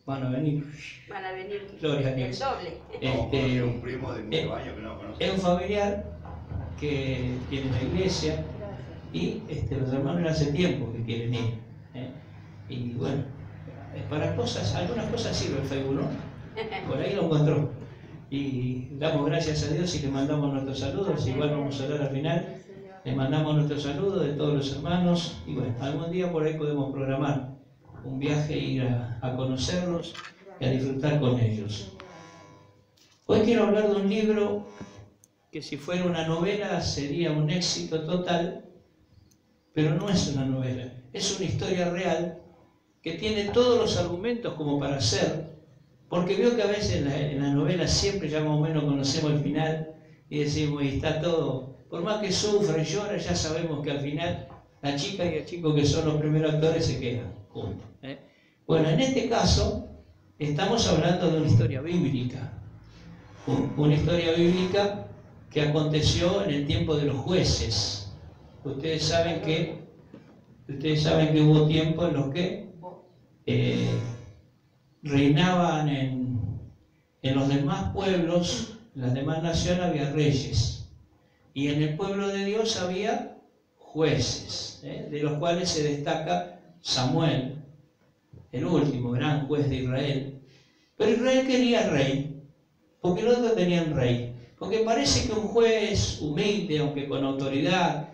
Van a venir. Van a venir Gloria a el Dios. doble. Un primo de muchos años que no conozco. Es un familiar que tiene la iglesia y los hermanos hace tiempo que quieren ir. Y bueno, para cosas, algunas cosas sirve el Facebook, ¿no? Por ahí lo encontró. Y damos gracias a Dios y le mandamos nuestros saludos. Igual vamos a hablar al final. Le mandamos nuestros saludos de todos los hermanos. Y bueno, algún día por ahí podemos programar un viaje, ir a conocerlos y a disfrutar con ellos. Hoy quiero hablar de un libro que si fuera una novela sería un éxito total, pero no es una novela, es una historia real que tiene todos los argumentos como para ser, porque veo que a veces en la novela siempre ya más o menos conocemos el final y decimos, y está todo, por más que sufra y llora, ya sabemos que al final la chica y el chico que son los primeros actores se quedan juntos. Bueno, en este caso estamos hablando de una historia bíblica, una historia bíblica que aconteció en el tiempo de los jueces. Ustedes saben que hubo tiempos en los que reinaban en los demás pueblos, en las demás naciones había reyes, y en el pueblo de Dios había jueces, de los cuales se destaca Samuel, el último gran juez de Israel. Pero Israel quería rey, porque los otros tenían rey. Porque parece que un juez humilde, aunque con autoridad,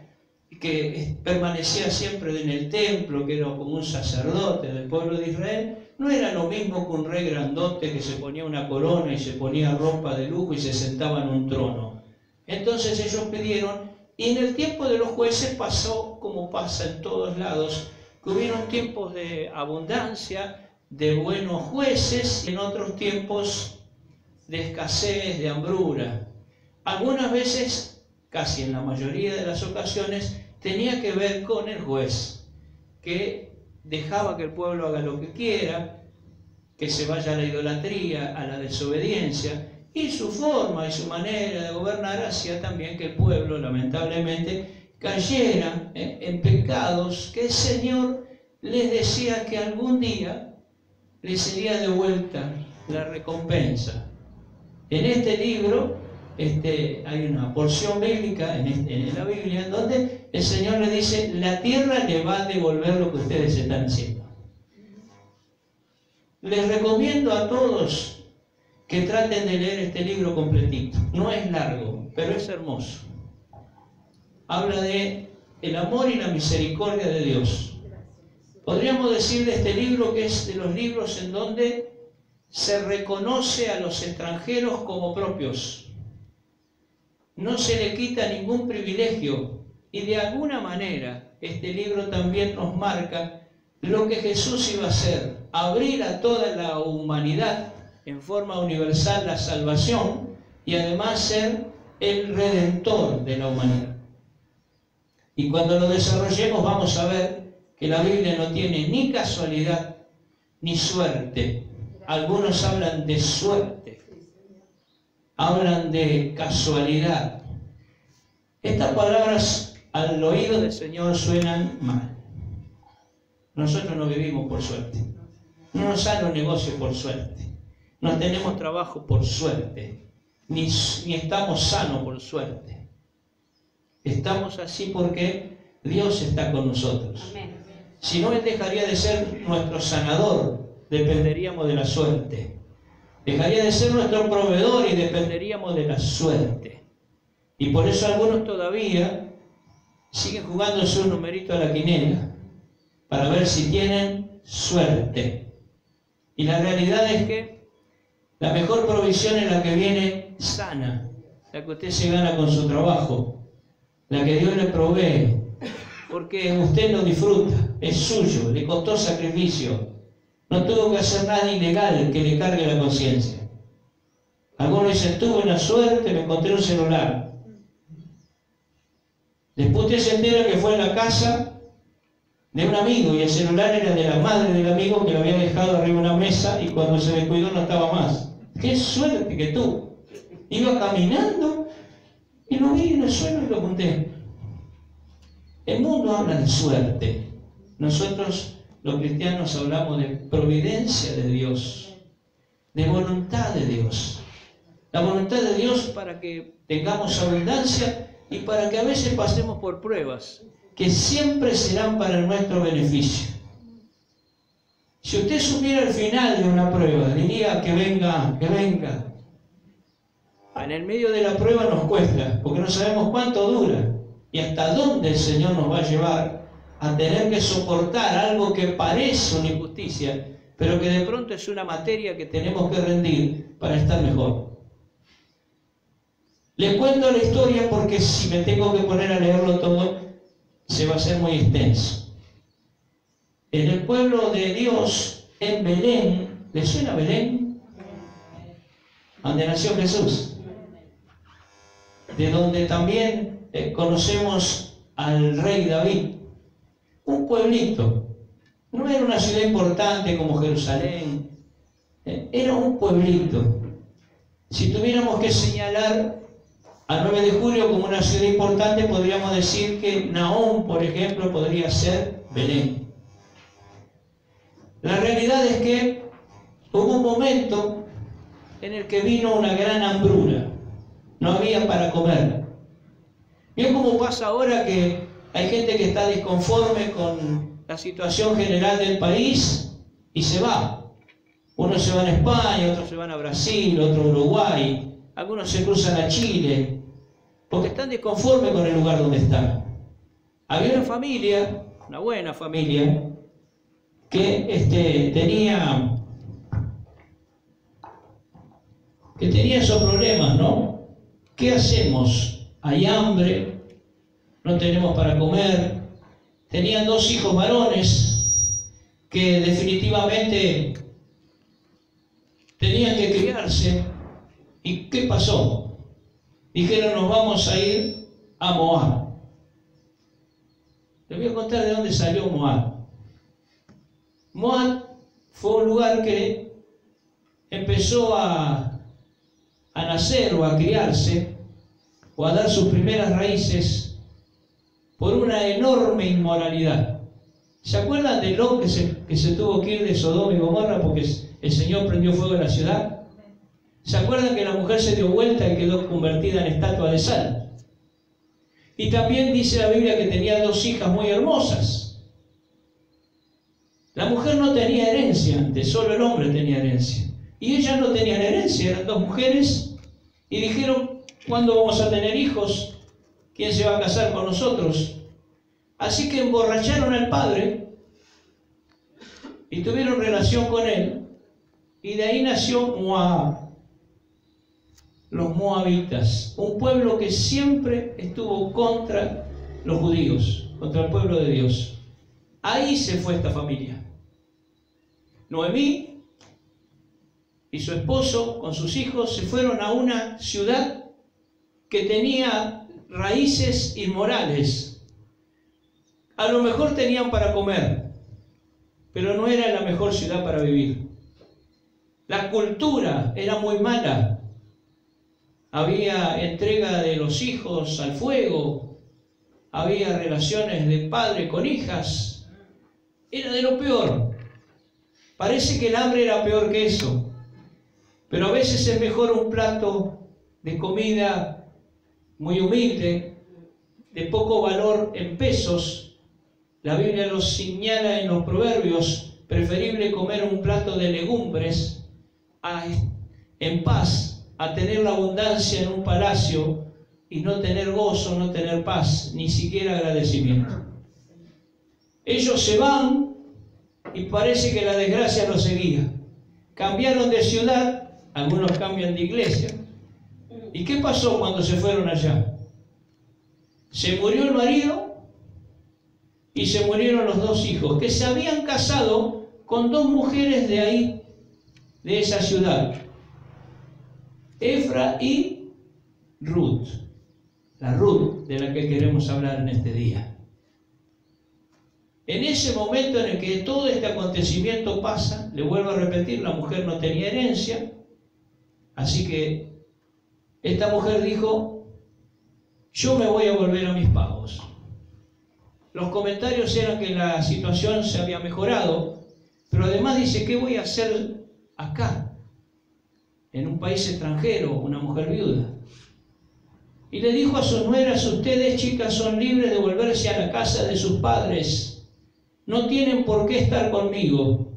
que permanecía siempre en el templo, que era como un sacerdote del pueblo de Israel, no era lo mismo que un rey grandote que se ponía una corona y se ponía ropa de lujo y se sentaba en un trono. Entonces ellos pidieron, y en el tiempo de los jueces pasó como pasa en todos lados, que hubieron tiempos de abundancia, de buenos jueces, y en otros tiempos de escasez, de hambrura. Algunas veces, casi en la mayoría de las ocasiones, tenía que ver con el juez, que dejaba que el pueblo haga lo que quiera, que se vaya a la idolatría, a la desobediencia, y su forma y su manera de gobernar hacía también que el pueblo, lamentablemente, cayera en pecados que el Señor les decía que algún día les sería devuelta la recompensa. En este libro hay una porción bíblica en la Biblia en donde el Señor le dice, la tierra le va a devolver lo que ustedes están haciendo. Les recomiendo a todos que traten de leer este libro completito. No es largo, pero es hermoso. Habla de el amor y la misericordia de Dios. Podríamos decir de este libro que es de los libros en donde se reconoce a los extranjeros como propios. No se le quita ningún privilegio y de alguna manera este libro también nos marca lo que Jesús iba a hacer, abrir a toda la humanidad en forma universal la salvación y además ser el redentor de la humanidad. Y cuando lo desarrollemos vamos a ver que la Biblia no tiene ni casualidad ni suerte. Algunos hablan de suerte, hablan de casualidad. Estas palabras al oído del Señor suenan mal. Nosotros no vivimos por suerte. No nos sale un negocio por suerte. No tenemos trabajo por suerte. Ni estamos sanos por suerte. Estamos así porque Dios está con nosotros. Si no, Él dejaría de ser nuestro sanador. Dependeríamos de la suerte. Dejaría de ser nuestro proveedor y dependeríamos de la suerte. Y por eso algunos todavía siguen jugándose un numerito a la quinela para ver si tienen suerte. Y la realidad es que la mejor provisión es la que viene sana, la que usted se gana con su trabajo, la que Dios le provee, porque usted lo disfruta, es suyo, le costó sacrificio. No tuvo que hacer nada ilegal que le cargue la conciencia. Algunos dicen, tuve una suerte, me encontré un celular. Después usted se entera que fue en la casa de un amigo y el celular era de la madre del amigo que lo había dejado arriba de una mesa y cuando se descuidó no estaba más. ¡Qué suerte que tuvo! Iba caminando y lo vi en el suelo y lo apunté. El mundo habla de suerte. Nosotros los cristianos hablamos de providencia de Dios, de voluntad de Dios. La voluntad de Dios para que tengamos abundancia y para que a veces pasemos por pruebas que siempre serán para nuestro beneficio. Si usted supiera el final de una prueba, diría que venga, que venga. En el medio de la prueba nos cuesta, porque no sabemos cuánto dura y hasta dónde el Señor nos va a llevar a tener que soportar algo que parece una injusticia, pero que de pronto es una materia que tenemos que rendir para estar mejor. Les cuento la historia porque si me tengo que poner a leerlo todo, se va a hacer muy extenso. En el pueblo de Dios, en Belén, ¿les suena Belén? Donde nació Jesús. De donde también conocemos al rey David. Un pueblito. No era una ciudad importante como Jerusalén. Era un pueblito. Si tuviéramos que señalar a 9 de julio como una ciudad importante, podríamos decir que Nahum, por ejemplo, podría ser Belén. La realidad es que hubo un momento en el que vino una gran hambruna. No había para comer. ¿Vio cómo pasa ahora que hay gente que está disconforme con la situación general del país y se va? Unos se van a España, otros se van a Brasil, otros a Uruguay, algunos se cruzan a Chile, porque están disconformes con el lugar donde están. Había una familia, una buena familia, que tenía esos problemas, ¿no? ¿Qué hacemos? Hay hambre, no tenemos para comer. Tenían 2 hijos varones que definitivamente tenían que criarse. ¿Y qué pasó? Dijeron, nos vamos a ir a Moab. Les voy a contar de dónde salió Moab. Moab fue un lugar que empezó a nacer o a criarse o a dar sus primeras raíces por una enorme inmoralidad. ¿Se acuerdan de Lot que se tuvo que ir de Sodoma y Gomorra porque el Señor prendió fuego en la ciudad? ¿Se acuerdan que la mujer se dio vuelta y quedó convertida en estatua de sal? Y también dice la Biblia que tenía 2 hijas muy hermosas. La mujer no tenía herencia antes, solo el hombre tenía herencia. Y ellas no tenían herencia, eran 2 mujeres. Y dijeron, ¿cuándo vamos a tener hijos? ¿Quién se va a casar con nosotros? Así que emborracharon al padre y tuvieron relación con él. Y de ahí nació Moab. Los moabitas, un pueblo que siempre estuvo contra los judíos, contra el pueblo de Dios. Ahí se fue esta familia. Noemí y su esposo con sus hijos se fueron a una ciudad que tenía raíces inmorales. A lo mejor tenían para comer, pero no era la mejor ciudad para vivir. La cultura era muy mala. Había entrega de los hijos al fuego, había relaciones de padre con hijas. Era de lo peor. Parece que el hambre era peor que eso. Pero a veces es mejor un plato de comida muy humilde, de poco valor en pesos. La Biblia lo señala en los Proverbios, preferible comer un plato de legumbres en paz a tener la abundancia en un palacio y no tener gozo, no tener paz, ni siquiera agradecimiento. Ellos se van y parece que la desgracia los seguía. Cambiaron de ciudad, algunos cambian de iglesia. ¿Y qué pasó cuando se fueron allá? Se murió el marido y se murieron los 2 hijos, que se habían casado con 2 mujeres de ahí, de esa ciudad. Efra y Ruth, la Ruth de la que queremos hablar en este día. En ese momento en el que todo este acontecimiento pasa, le vuelvo a repetir, la mujer no tenía herencia, así que esta mujer dijo, yo me voy a volver a mis pagos. Los comentarios eran que la situación se había mejorado, pero además dice, ¿qué voy a hacer acá? En un país extranjero, una mujer viuda. Y le dijo a sus nueras, ustedes chicas son libres de volverse a la casa de sus padres. No tienen por qué estar conmigo.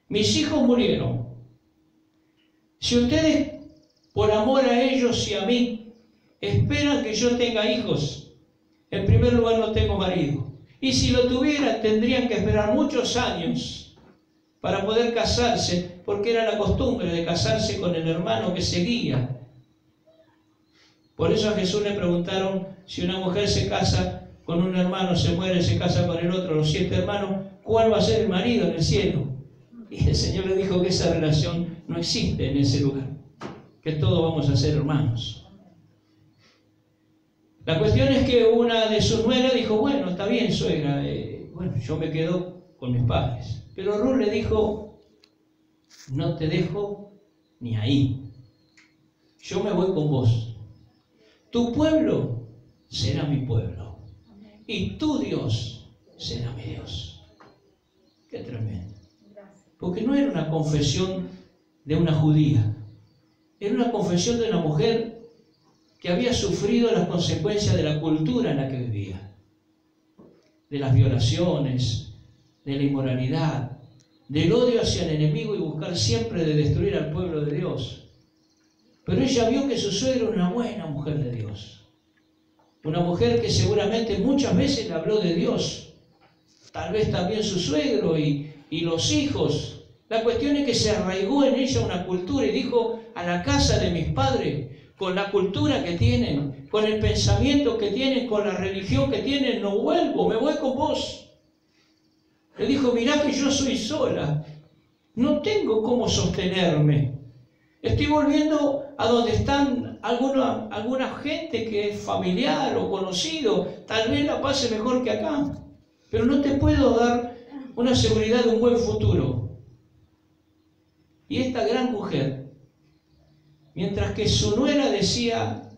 Mis hijos murieron. Si ustedes, por amor a ellos y a mí, esperan que yo tenga hijos, en primer lugar no tengo marido. Y si lo tuviera, tendrían que esperar muchos años para poder casarse, porque era la costumbre de casarse con el hermano que seguía. Por eso a Jesús le preguntaron, si una mujer se casa con un hermano, se muere, se casa con el otro, los 7 hermanos, ¿cuál va a ser el marido en el cielo? Y el Señor le dijo que esa relación no existe en ese lugar, que todos vamos a ser hermanos. La cuestión es que una de sus nueras dijo, bueno, está bien, suegra, bueno, yo me quedo con mis padres. Pero Ruth le dijo, no te dejo ni ahí. Yo me voy con vos. Tu pueblo será mi pueblo. Y tu Dios será mi Dios. Qué tremendo. Porque no era una confesión de una judía. Era una confesión de una mujer que había sufrido las consecuencias de la cultura en la que vivía. De las violaciones, de la inmoralidad, del odio hacia el enemigo y buscar siempre de destruir al pueblo de Dios. Pero ella vio que su suegra era una buena mujer de Dios. Una mujer que seguramente muchas veces le habló de Dios. Tal vez también su suegro y los hijos. La cuestión es que se arraigó en ella una cultura y dijo, a la casa de mis padres, con la cultura que tienen, con el pensamiento que tienen, con la religión que tienen, no vuelvo, me voy con vos. Le dijo, mirá que yo soy sola, no tengo cómo sostenerme. Estoy volviendo a donde están alguna gente que es familiar o conocido, tal vez la pase mejor que acá, pero no te puedo dar una seguridad de un buen futuro. Y esta gran mujer, mientras que su nuera decía,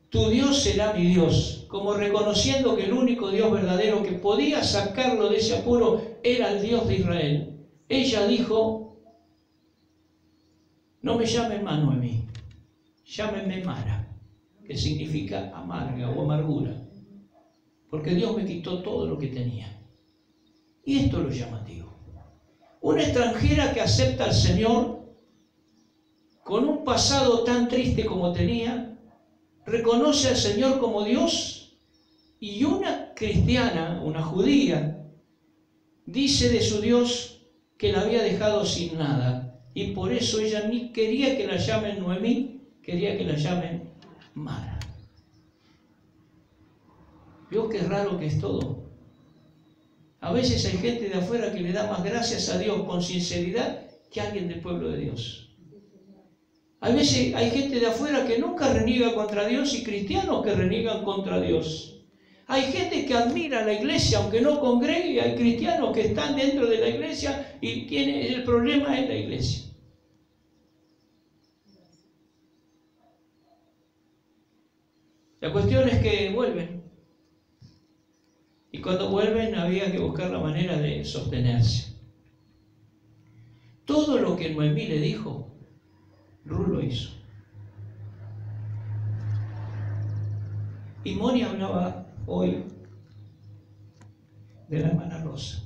tu Dios será mi Dios, como reconociendo que el único Dios verdadero que podía sacarlo de ese apuro era el Dios de Israel, ella dijo, no me llamen más Noemí, llámenme Mara, que significa amarga o amargura, porque Dios me quitó todo lo que tenía. Y esto es lo llamativo. Una extranjera que acepta al Señor, con un pasado tan triste como tenía, reconoce al Señor como Dios, y una cristiana, una judía, dice de su Dios que la había dejado sin nada. Y por eso ella ni quería que la llamen Noemí, quería que la llamen Mara. ¿Vio qué raro que es todo? A veces hay gente de afuera que le da más gracias a Dios con sinceridad que alguien del pueblo de Dios. A veces hay gente de afuera que nunca reniega contra Dios y cristianos que reniegan contra Dios. Hay gente que admira a la iglesia aunque no congregue, hay cristianos que están dentro de la iglesia y el problema es la iglesia. La cuestión es que vuelven. Y cuando vuelven había que buscar la manera de sostenerse. Todo lo que Noemí le dijo, Ruth lo hizo. Y Moni hablaba hoy de la hermana Rosa.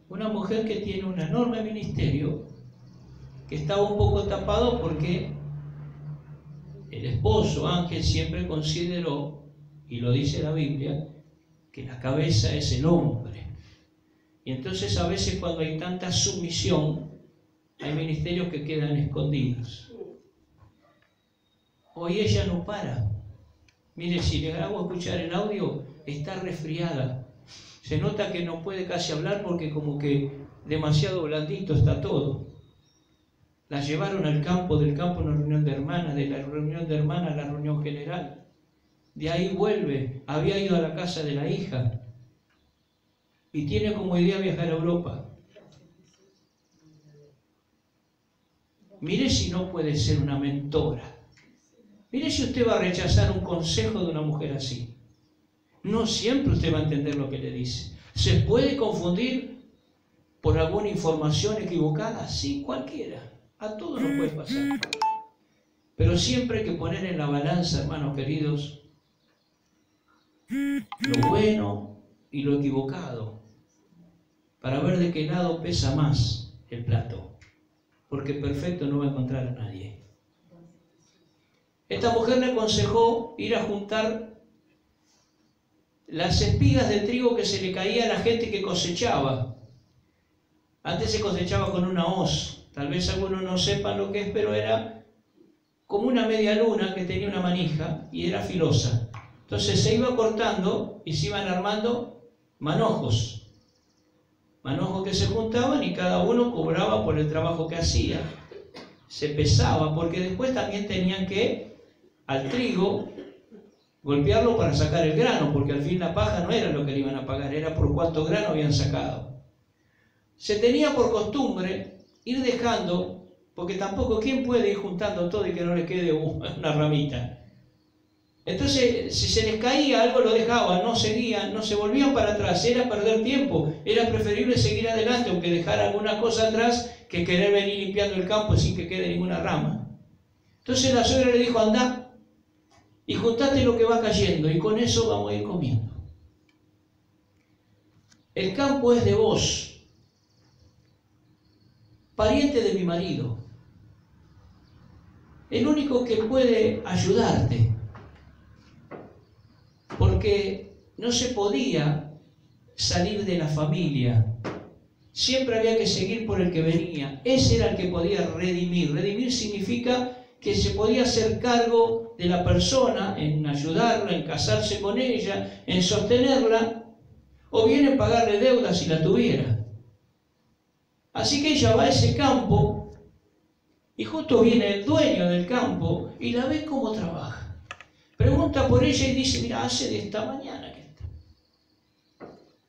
Una mujer que tiene un enorme ministerio, que estaba un poco tapado porque el esposo Ángel siempre consideró, y lo dice la Biblia, que la cabeza es el hombre. Y entonces a veces cuando hay tanta sumisión, hay ministerios que quedan escondidos. Hoy ella no para. Mire, si le hago escuchar el audio, está resfriada. Se nota que no puede casi hablar porque como que demasiado blandito está todo. La llevaron al campo, del campo a una reunión de hermanas, de la reunión de hermanas a la reunión general. De ahí vuelve, había ido a la casa de la hija y tiene como idea viajar a Europa. Mire si no puede ser una mentora. Mire si usted va a rechazar un consejo de una mujer así. No siempre usted va a entender lo que le dice. ¿Se puede confundir por alguna información equivocada? Sí, cualquiera. A todos nos puede pasar. Pero siempre hay que poner en la balanza, hermanos queridos, lo bueno y lo equivocado, para ver de qué lado pesa más el plato, porque perfecto no va a encontrar a nadie. Esta mujer le aconsejó ir a juntar las espigas de trigo que se le caía a la gente que cosechaba. Antes se cosechaba con una hoz, tal vez algunos no sepan lo que es, pero era como una media luna que tenía una manija y era filosa. Entonces se iba cortando y se iban armando manojos. Manojos que se juntaban y cada uno cobraba por el trabajo que hacía. Se pesaba porque después también tenían que, al trigo, golpearlo para sacar el grano, porque al fin la paja no era lo que le iban a pagar, era por cuánto grano habían sacado. Se tenía por costumbre ir dejando, porque tampoco, ¿quién puede ir juntando todo y que no le quede una ramita? Entonces, si se les caía algo, lo dejaban, no seguían, no se volvían para atrás, era perder tiempo, era preferible seguir adelante, aunque dejar alguna cosa atrás, que querer venir limpiando el campo sin que quede ninguna rama. Entonces la suegra le dijo, andá y juntate lo que va cayendo, y con eso vamos a ir comiendo. El campo es de vos, pariente de mi marido, el único que puede ayudarte, porque no se podía salir de la familia, siempre había que seguir por el que venía, ese era el que podía redimir. Redimir significa que se podía hacer cargo de la persona, en ayudarla, en casarse con ella, en sostenerla, o bien en pagarle deudas si la tuviera. Así que ella va a ese campo, y justo viene el dueño del campo, y la ve cómo trabaja. Pregunta por ella y dice, mira, hace de esta mañana que está.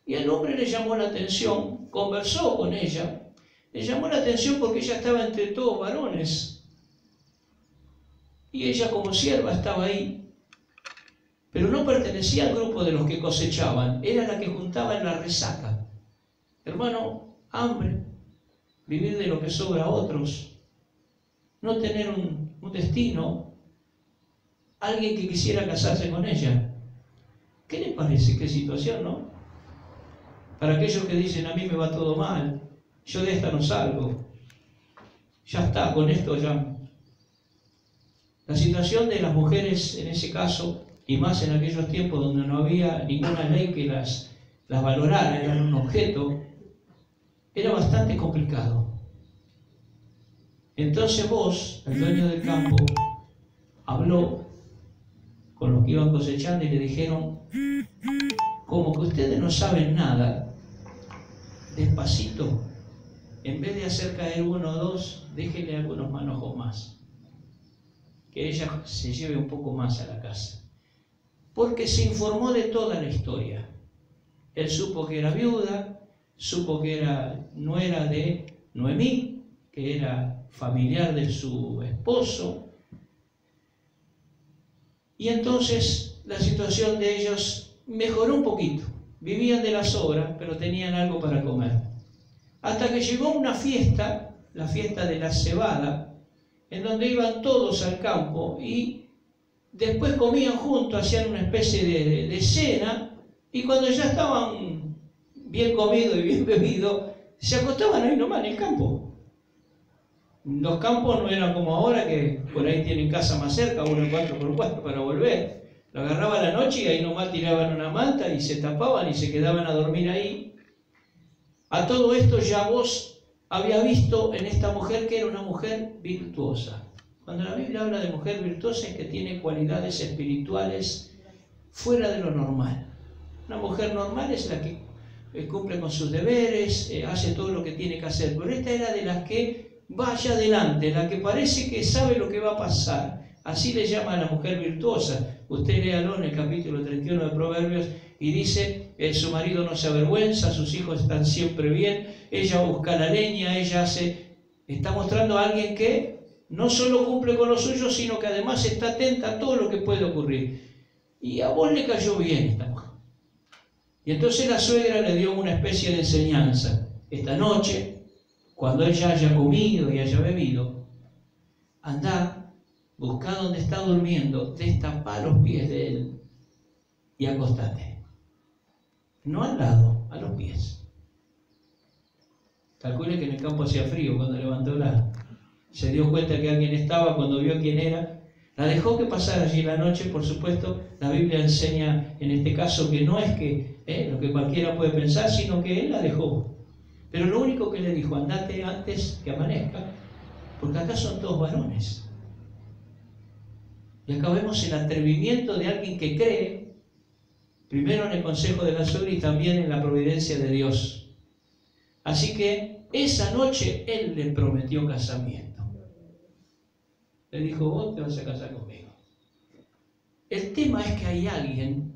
Y al hombre le llamó la atención, conversó con ella, le llamó la atención porque ella estaba entre todos varones. Y ella como sierva estaba ahí, pero no pertenecía al grupo de los que cosechaban, era la que juntaba en la resaca. Hermano, hambre, vivir de lo que sobra a otros, no tener un destino, alguien que quisiera casarse con ella. ¿Qué les parece? ¿Qué situación, no? Para aquellos que dicen, a mí me va todo mal, yo de esta no salgo, ya está, con esto ya. La situación de las mujeres en ese caso, y más en aquellos tiempos donde no había ninguna ley que las valorara, eran un objeto, era bastante complicado. Entonces vos, el dueño del campo, habló con los que iban cosechando y le dijeron, como que ustedes no saben nada, despacito, en vez de hacer caer uno o dos, déjenle algunos manojos más, que ella se lleve un poco más a la casa. Porque se informó de toda la historia. Él supo que era viuda, supo que era nuera de Noemí, que era familiar de su esposo, y entonces la situación de ellos mejoró un poquito. Vivían de la sobra, pero tenían algo para comer. Hasta que llegó una fiesta, la fiesta de la cebada, en donde iban todos al campo y después comían juntos, hacían una especie de cena, y cuando ya estaban bien comidos y bien bebidos, se acostaban ahí nomás en el campo. Los campos no eran como ahora, que por ahí tienen casa más cerca, uno 4x4 para volver. Lo agarraban la noche y ahí nomás tiraban una manta y se tapaban y se quedaban a dormir ahí. A todo esto ya vos había visto en esta mujer que era una mujer virtuosa. Cuando la Biblia habla de mujer virtuosa es que tiene cualidades espirituales fuera de lo normal. Una mujer normal es la que cumple con sus deberes, hace todo lo que tiene que hacer, pero esta era de las que vaya adelante, la que parece que sabe lo que va a pasar. Así le llama a la mujer virtuosa. Usted léalo en el capítulo 31 de Proverbios y dice, su marido no se avergüenza, sus hijos están siempre bien, ella busca la leña, ella está mostrando a alguien que no solo cumple con lo suyo, sino que además está atenta a todo lo que puede ocurrir. Y a vos le cayó bien esta mujer. Y entonces la suegra le dio una especie de enseñanza. Esta noche, cuando ella haya comido y haya bebido, andá, buscá donde está durmiendo, destapá los pies de él y acostate. No al lado, a los pies. Calcule que en el campo hacía frío cuando levantó se dio cuenta que alguien estaba, cuando vio quién era, la dejó que pasara allí la noche. Por supuesto, la Biblia enseña en este caso que no es que lo que cualquiera puede pensar, sino que él la dejó. Pero lo único que le dijo, andate antes que amanezca, porque acá son todos varones. Y acá vemos el atrevimiento de alguien que cree, primero en el consejo de la suegra y también en la providencia de Dios. Así que esa noche él le prometió casamiento. Le dijo, vos te vas a casar conmigo. El tema es que hay alguien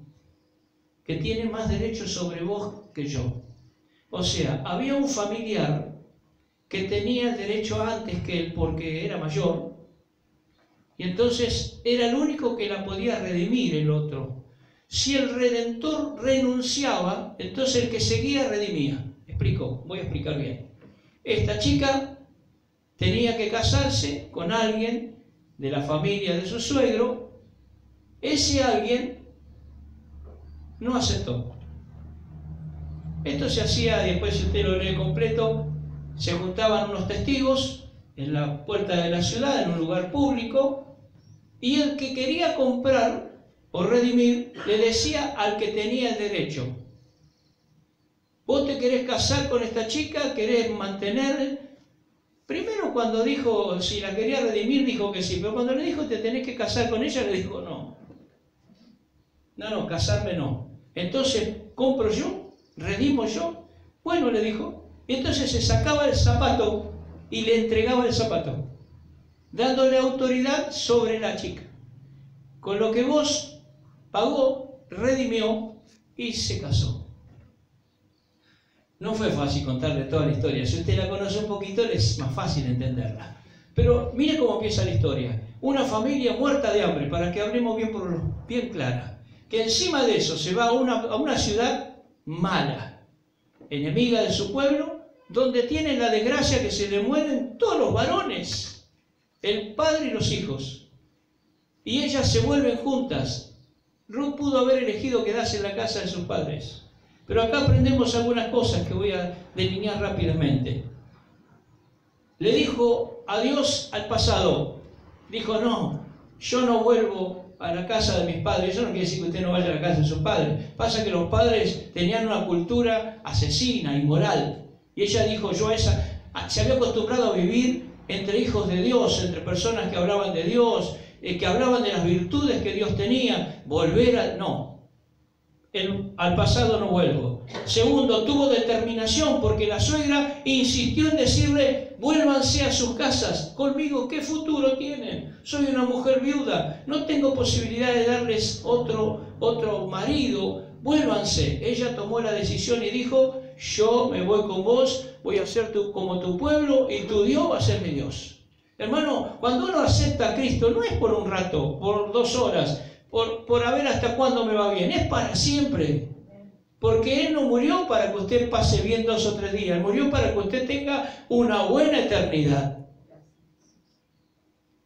que tiene más derechos sobre vos que yo. O sea, había un familiar que tenía el derecho antes que él porque era mayor, y entonces era el único que la podía redimir el otro. Si el redentor renunciaba, entonces el que seguía redimía. ¿Explico? Voy a explicar bien. Esta chica tenía que casarse con alguien de la familia de su suegro. Ese alguien no aceptó. Esto se hacía, después si usted lo lee completo, se juntaban unos testigos en la puerta de la ciudad, en un lugar público, y el que quería comprar o redimir le decía al que tenía el derecho, vos te querés casar con esta chica, querés mantener. Primero cuando dijo si la quería redimir dijo que sí, pero cuando le dijo te tenés que casar con ella, le dijo no. No, casarme no. Entonces, ¿compro yo? ¿Redimo yo? Bueno, le dijo. Y entonces se sacaba el zapato y le entregaba el zapato, dándole autoridad sobre la chica. Con lo que vos pagó, redimió y se casó. No fue fácil contarle toda la historia. Si usted la conoce un poquito, es más fácil entenderla. Pero mire cómo empieza la historia. Una familia muerta de hambre, para que hablemos bien clara. Que encima de eso se va a una ciudad mala, enemiga de su pueblo, donde tiene la desgracia que se le mueren todos los varones, el padre y los hijos. Y ellas se vuelven juntas. Ruth pudo haber elegido quedarse en la casa de sus padres. Pero acá aprendemos algunas cosas que voy a delinear rápidamente. Le dijo adiós al pasado. Dijo, no, yo no vuelvo a la casa de mis padres. Eso no quiere decir que usted no vaya a la casa de sus padres. Pasa que los padres tenían una cultura asesina, inmoral. Y ella dijo, se había acostumbrado a vivir entre hijos de Dios, entre personas que hablaban de Dios, que hablaban de las virtudes que Dios tenía. Al pasado no vuelvo. Segundo, tuvo determinación porque la suegra insistió en decirle, vuélvanse a sus casas, conmigo, ¿qué futuro tienen? Soy una mujer viuda, no tengo posibilidad de darles otro marido, vuélvanse. Ella tomó la decisión y dijo, yo me voy con vos, voy a ser como tu pueblo y tu Dios va a ser mi Dios. Hermano, cuando uno acepta a Cristo, no es por un rato, por 2 horas, por a ver hasta cuándo me va bien, es para siempre. Porque Él no murió para que usted pase bien 2 o 3 días, murió para que usted tenga una buena eternidad.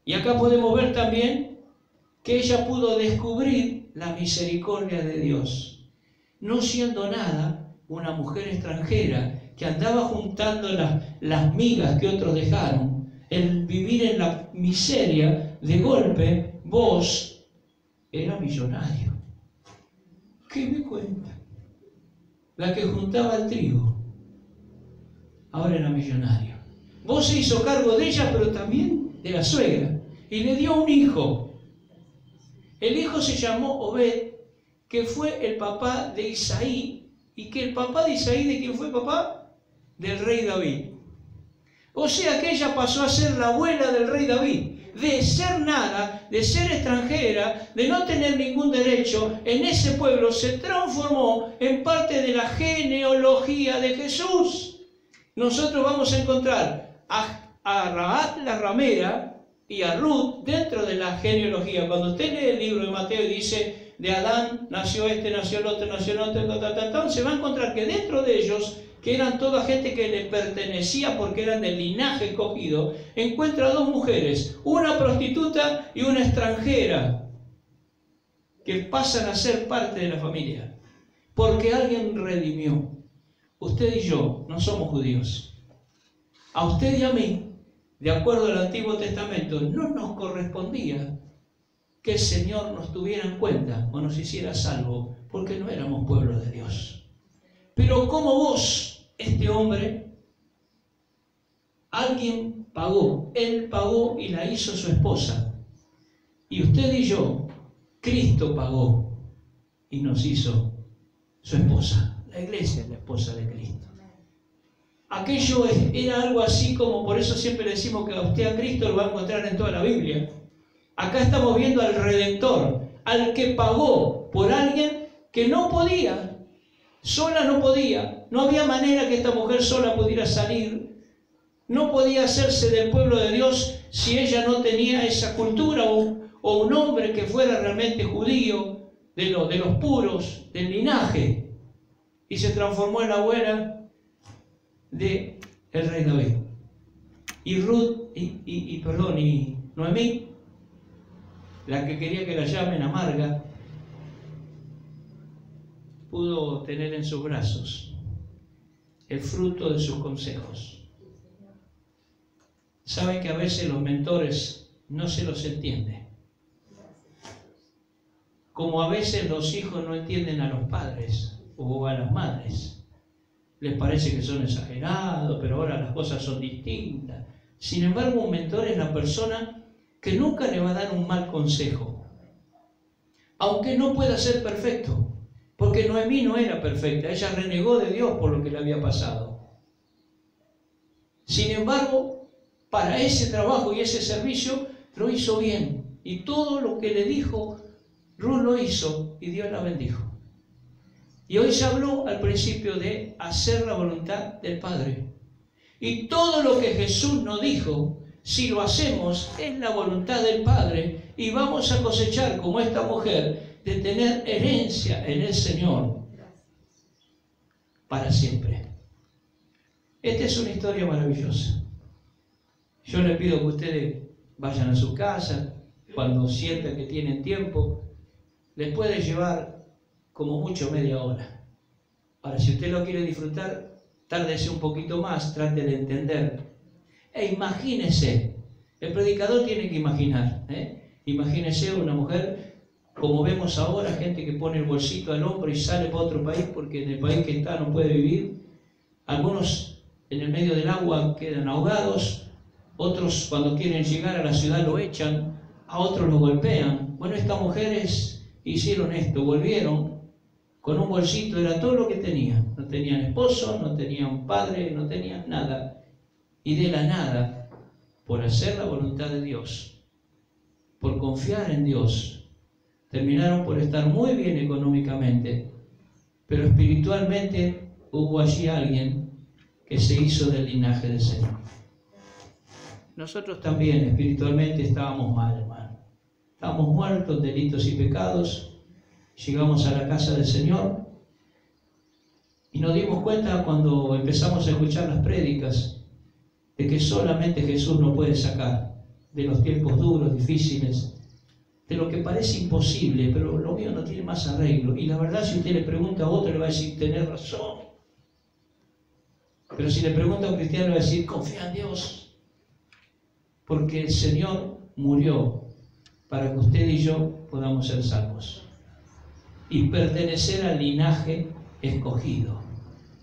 Y acá podemos ver también que ella pudo descubrir la misericordia de Dios. No siendo nada, una mujer extranjera que andaba juntando las migas que otros dejaron, el vivir en la miseria, de golpe, vos era millonario. ¿Qué me cuenta? La que juntaba el trigo, ahora era millonario. Vos se hizo cargo de ella, pero también de la suegra, y le dio un hijo. El hijo se llamó Obed, que fue el papá de Isaí, y que el papá de Isaí, ¿de quién fue papá? Del rey David. O sea que ella pasó a ser la abuela del rey David. De ser nada, de ser extranjera, de no tener ningún derecho, en ese pueblo se transformó en parte de la genealogía de Jesús. Nosotros vamos a encontrar a Rahab la ramera y a Ruth dentro de la genealogía. Cuando usted lee el libro de Mateo y dice, de Adán nació este, nació el otro, se va a encontrar que dentro de ellos, que eran toda gente que le pertenecía porque eran del linaje escogido, encuentra dos mujeres, una prostituta y una extranjera, que pasan a ser parte de la familia, porque alguien redimió. Usted y yo no somos judíos. A usted y a mí, de acuerdo al Antiguo Testamento, no nos correspondía que el Señor nos tuviera en cuenta o nos hiciera salvo, porque no éramos pueblo de Dios. Pero como vos, este hombre, alguien pagó, él pagó y la hizo su esposa. Y usted y yo, Cristo pagó y nos hizo su esposa. La iglesia es la esposa de Cristo. Aquello era algo así como, por eso siempre decimos que a usted a Cristo lo va a encontrar en toda la Biblia. Acá estamos viendo al Redentor, al que pagó por alguien que no podía, sola no podía, no había manera que esta mujer sola pudiera salir, no podía hacerse del pueblo de Dios si ella no tenía esa cultura o un hombre que fuera realmente judío, de los puros, del linaje, y se transformó en la abuela de el rey David. Y Ruth y Noemí, la que quería que la llamen amarga, pudo tener en sus brazos el fruto de sus consejos. Saben que a veces los mentores no se los entiende, como a veces los hijos no entienden a los padres o a las madres. Les parece que son exagerados, pero ahora las cosas son distintas. Sin embargo, un mentor es la persona que nunca le va a dar un mal consejo, aunque no pueda ser perfecto, porque Noemí no era perfecta, ella renegó de Dios por lo que le había pasado. Sin embargo, para ese trabajo y ese servicio lo hizo bien, y todo lo que le dijo, Ruth lo hizo y Dios la bendijo. Y hoy se habló al principio de hacer la voluntad del Padre. Y todo lo que Jesús nos dijo, si lo hacemos, es la voluntad del Padre. Y vamos a cosechar, como esta mujer, de tener herencia en el Señor para siempre. Esta es una historia maravillosa. Yo les pido que ustedes vayan a su casa, cuando sientan que tienen tiempo, les puede llevar como mucho media hora. Ahora, si usted lo quiere disfrutar, tárdese un poquito más, trate de entender. E imagínese, el predicador tiene que imaginar, imagínese una mujer, como vemos ahora, gente que pone el bolsito al hombro y sale para otro país porque en el país que está no puede vivir. Algunos en el medio del agua quedan ahogados, otros cuando quieren llegar a la ciudad lo echan, a otros lo golpean. Bueno, estas mujeres hicieron esto, volvieron con un bolsito, era todo lo que tenían. No tenían esposo, no tenían padre, no tenían nada. Y de la nada, por hacer la voluntad de Dios, por confiar en Dios, terminaron por estar muy bien económicamente, pero espiritualmente hubo allí alguien que se hizo del linaje del Señor. Nosotros también espiritualmente estábamos mal, hermano. Estábamos muertos en delitos y pecados. Llegamos a la casa del Señor y nos dimos cuenta cuando empezamos a escuchar las prédicas de que solamente Jesús nos puede sacar de los tiempos duros, difíciles, de lo que parece imposible, pero lo mío no tiene más arreglo. Y la verdad, si usted le pregunta a otro, le va a decir, tenés razón. Pero si le pregunta a un cristiano, le va a decir, confía en Dios. Porque el Señor murió para que usted y yo podamos ser salvos y pertenecer al linaje escogido.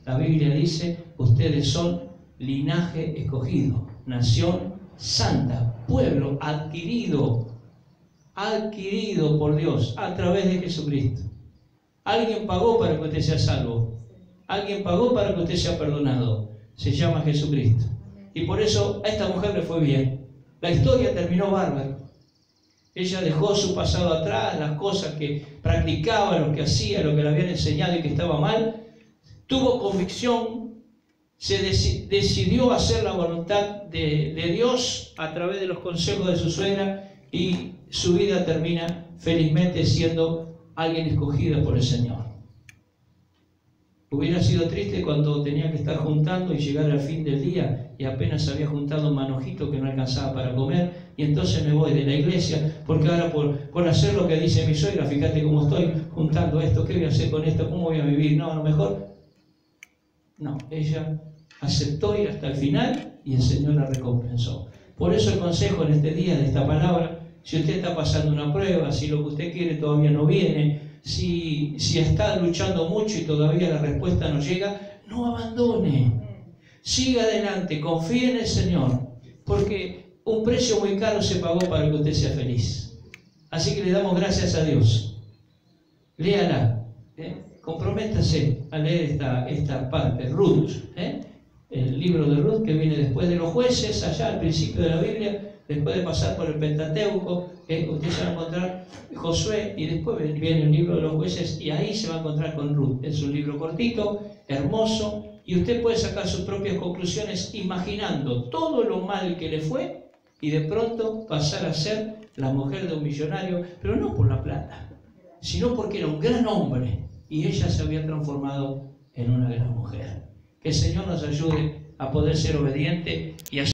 La Biblia dice, ustedes son linaje escogido, nación santa, pueblo adquirido por Dios a través de Jesucristo. Alguien pagó para que usted sea salvo. Alguien pagó para que usted sea perdonado. Se llama Jesucristo. Y por eso a esta mujer le fue bien. La historia terminó bárbaro. Ella dejó su pasado atrás, las cosas que practicaba, lo que hacía, lo que le habían enseñado y que estaba mal. Tuvo convicción, se decidió hacer la voluntad de Dios a través de los consejos de su suegra y su vida termina felizmente siendo alguien escogida por el Señor. Hubiera sido triste cuando tenía que estar juntando y llegar al fin del día y apenas había juntado un manojito que no alcanzaba para comer, y entonces me voy de la iglesia porque ahora por hacer lo que dice mi suegra, fíjate cómo estoy juntando esto, ¿qué voy a hacer con esto? ¿Cómo voy a vivir? No, a lo mejor no, ella aceptó ir hasta el final y el Señor la recompensó. Por eso el consejo en este día de esta palabra: si usted está pasando una prueba, si lo que usted quiere todavía no viene, si está luchando mucho y todavía la respuesta no llega, no abandone. Siga adelante, confíe en el Señor, porque un precio muy caro se pagó para que usted sea feliz. Así que le damos gracias a Dios. Léala, comprométase a leer esta parte, Ruth, el libro de Ruth, que viene después de los jueces, allá al principio de la Biblia, después de pasar por el Pentateuco, usted se va a encontrar Josué, y después viene el libro de los jueces, y ahí se va a encontrar con Ruth. Es un libro cortito, hermoso, y usted puede sacar sus propias conclusiones imaginando todo lo mal que le fue, y de pronto pasar a ser la mujer de un millonario, pero no por la plata, sino porque era un gran hombre, y ella se había transformado en una gran mujer. Que el Señor nos ayude a poder ser obedientes y a